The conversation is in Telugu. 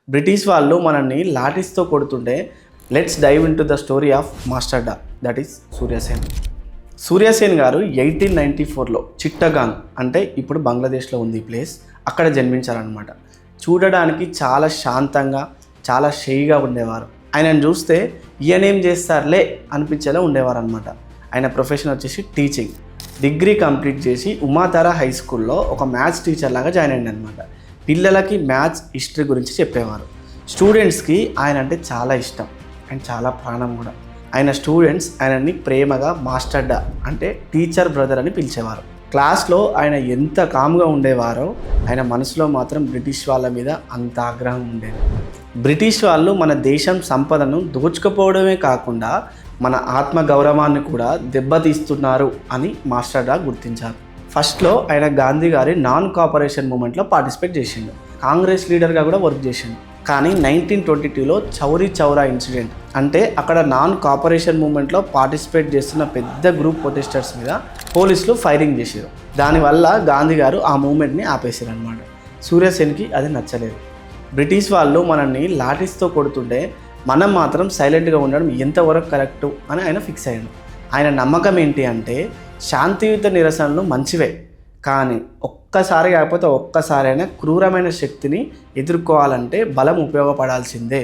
బ్రిటిష్ వాళ్ళు మనల్ని లాఠీస్తో కొడుతుంటే let's dive into the story of master Da, that is Suryasen. Suryasen గారు 1894లో చిట్టగాంగ్ అంటే ఇప్పుడు బంగ్లాదేశ్లో ఉంది ఈ ప్లేస్, అక్కడ జన్మించారనమాట. చూడడానికి చాలా శాంతంగా చాలా షైగా ఉండేవారు. ఆయనను చూస్తే ఈయనేం చేస్తారులే అనిపించేలా ఉండేవారు అనమాట. ఆయన ప్రొఫెషన్ వచ్చేసి టీచింగ్. డిగ్రీ కంప్లీట్ చేసి ఉమాతారా హై స్కూల్లో ఒక మ్యాథ్స్ టీచర్ లాగా జాయిన్ అయ్యింది అనమాట. పిల్లలకి మ్యాథ్స్ హిస్టరీ గురించి చెప్పేవారు. స్టూడెంట్స్కి ఆయన అంటే చాలా ఇష్టం అండ్ చాలా ప్రాణం కూడా. ఆయన స్టూడెంట్స్ ఆయనని ప్రేమగా మాస్టర్ డా అంటే టీచర్ బ్రదర్ అని పిలిచేవారు. క్లాస్లో ఆయన ఎంత కామ్గా ఉండేవారో ఆయన మనసులో మాత్రం బ్రిటిష్ వాళ్ళ మీద అంత ఆగ్రహం ఉండేది. బ్రిటిష్ వాళ్ళు మన దేశం సంపదను దోచుకుపోవడమే కాకుండా మన ఆత్మ గౌరవాన్ని కూడా దెబ్బతీస్తున్నారు అని మాస్టర్ డా గుర్తించారు. ఫస్ట్లో ఆయన గాంధీ గారి నాన్ కోఆపరేషన్ మూమెంట్లో పార్టిసిపేట్ చేసిండు. కాంగ్రెస్ లీడర్గా కూడా వర్క్ చేసిండు. కానీ 1922లో చౌరీ చౌరా ఇన్సిడెంట్ అంటే అక్కడ నాన్ కోఆపరేషన్ మూమెంట్లో పార్టిసిపేట్ చేస్తున్న పెద్ద గ్రూప్ ప్రొటెస్టర్స్ మీద పోలీసులు ఫైరింగ్ చేశారు. దానివల్ల గాంధీ గారు ఆ మూమెంట్ని ఆపేశారు అనమాట. సూర్యసేన్కి అది నచ్చలేదు. బ్రిటిష్ వాళ్ళు మనల్ని లాఠీస్తో కొడుతుంటే మనం మాత్రం సైలెంట్గా ఉండడం ఎంతవరకు కరెక్టు అని ఆయన ఫిక్స్ అయ్యాడు. ఆయన నమ్మకం ఏంటి అంటే శాంతియుత నిరసనలు మంచివే, కానీ ఒక్కసారి కాకపోతే ఒక్కసారైనా క్రూరమైన శక్తిని ఎదుర్కోవాలంటే బలం ఉపయోగపడాల్సిందే.